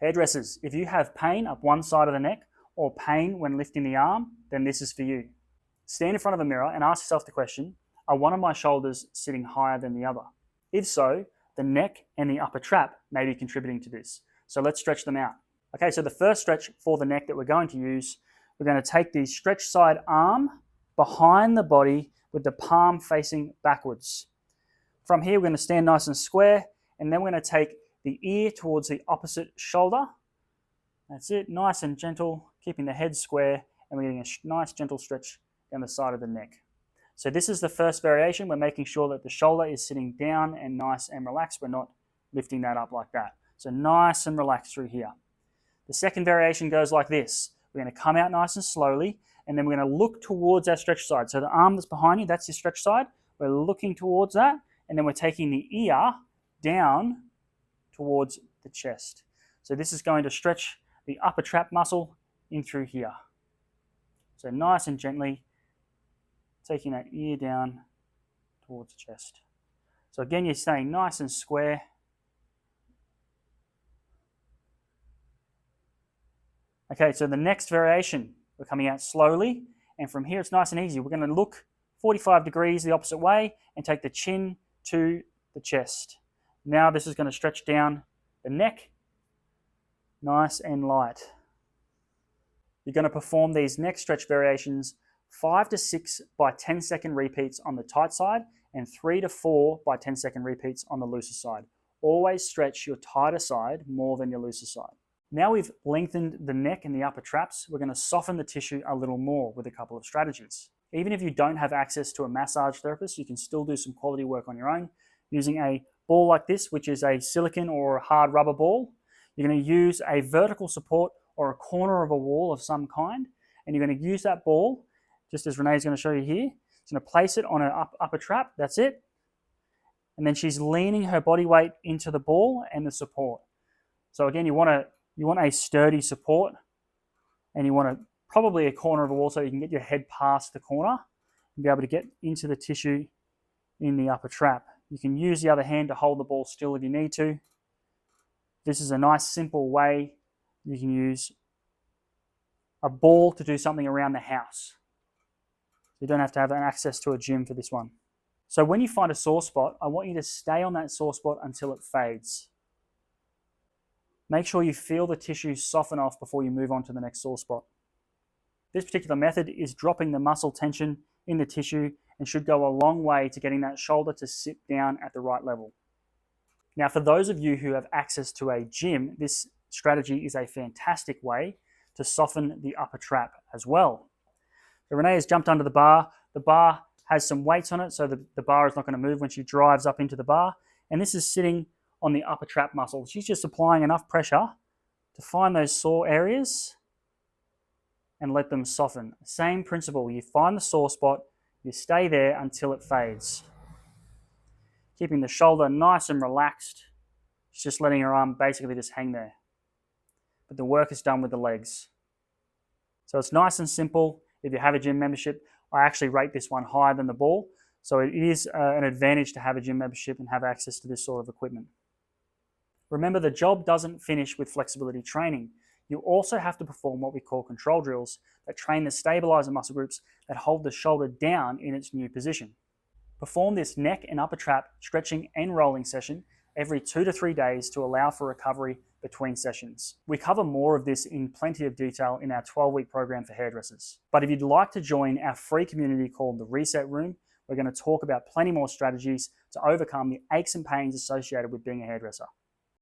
Hairdressers, if you have pain up one side of the neck or pain when lifting the arm, then this is for you. Stand in front of a mirror and ask yourself the question, are one of my shoulders sitting higher than the other? If so, the neck and the upper trap may be contributing to this. So let's stretch them out. Okay, so the first stretch for the neck that we're going to use, we're going to take the stretch side arm behind the body with the palm facing backwards. From here, we're going to stand nice and square, and then we're going to take the ear towards the opposite shoulder. That's it, nice and gentle, keeping the head square, and we're getting a nice gentle stretch down the side of the neck. So this is the first variation. We're making sure that the shoulder is sitting down and nice and relaxed. We're not lifting that up like that. So nice and relaxed through here. The second variation goes like this. We're going to come out nice and slowly, and then we're going to look towards our stretch side. So the arm that's behind you, that's your stretch side. We're looking towards that, and then we're taking the ear down towards the chest. So this is going to stretch the upper trap muscle in through here. So nice and gently taking that ear down towards the chest. So again, you're staying nice and square. Okay, so the next variation, we're coming out slowly, and from here it's nice and easy. We're going to look 45 degrees the opposite way and take the chin to the chest. Now this is going to stretch down the neck, nice and light. You're going to perform these neck stretch variations 5 to 6 by 10-second repeats on the tight side and 3 to 4 by 10-second repeats on the looser side. Always stretch your tighter side more than your looser side. Now we've lengthened the neck and the upper traps, we're going to soften the tissue a little more with a couple of strategies. Even if you don't have access to a massage therapist, you can still do some quality work on your own using a ball like this, which is a silicone or a hard rubber ball. You're going to use a vertical support or a corner of a wall of some kind, and you're going to use that ball, just as Renee's going to show you here. She's going to place it on her upper trap, that's it. And then she's leaning her body weight into the ball and the support. So again, you want a sturdy support, and you want probably a corner of a wall so you can get your head past the corner and be able to get into the tissue in the upper trap. You can use the other hand to hold the ball still if you need to. This is a nice simple way you can use a ball to do something around the house. You don't have to have access to a gym for this one. So when you find a sore spot, I want you to stay on that sore spot until it fades. Make sure you feel the tissue soften off before you move on to the next sore spot. This particular method is dropping the muscle tension in the tissue and should go a long way to getting that shoulder to sit down at the right level. Now, for those of you who have access to a gym, this strategy is a fantastic way to soften the upper trap as well. So Renee has jumped under the bar. The bar has some weights on it, so the bar is not going to move when she drives up into the bar. And this is sitting on the upper trap muscle. She's just applying enough pressure to find those sore areas and let them soften. Same principle, you find the sore spot, you stay there until it fades. Keeping the shoulder nice and relaxed. She's just letting her arm basically just hang there. But the work is done with the legs. So it's nice and simple. If you have a gym membership, I actually rate this one higher than the ball. So it is an advantage to have a gym membership and have access to this sort of equipment. Remember, the job doesn't finish with flexibility training. You also have to perform what we call control drills that train the stabilizer muscle groups that hold the shoulder down in its new position. Perform this neck and upper trap stretching and rolling session every 2 to 3 days to allow for recovery between sessions. We cover more of this in plenty of detail in our 12-week program for hairdressers. But if you'd like to join our free community called the Reset Room, we're going to talk about plenty more strategies to overcome the aches and pains associated with being a hairdresser.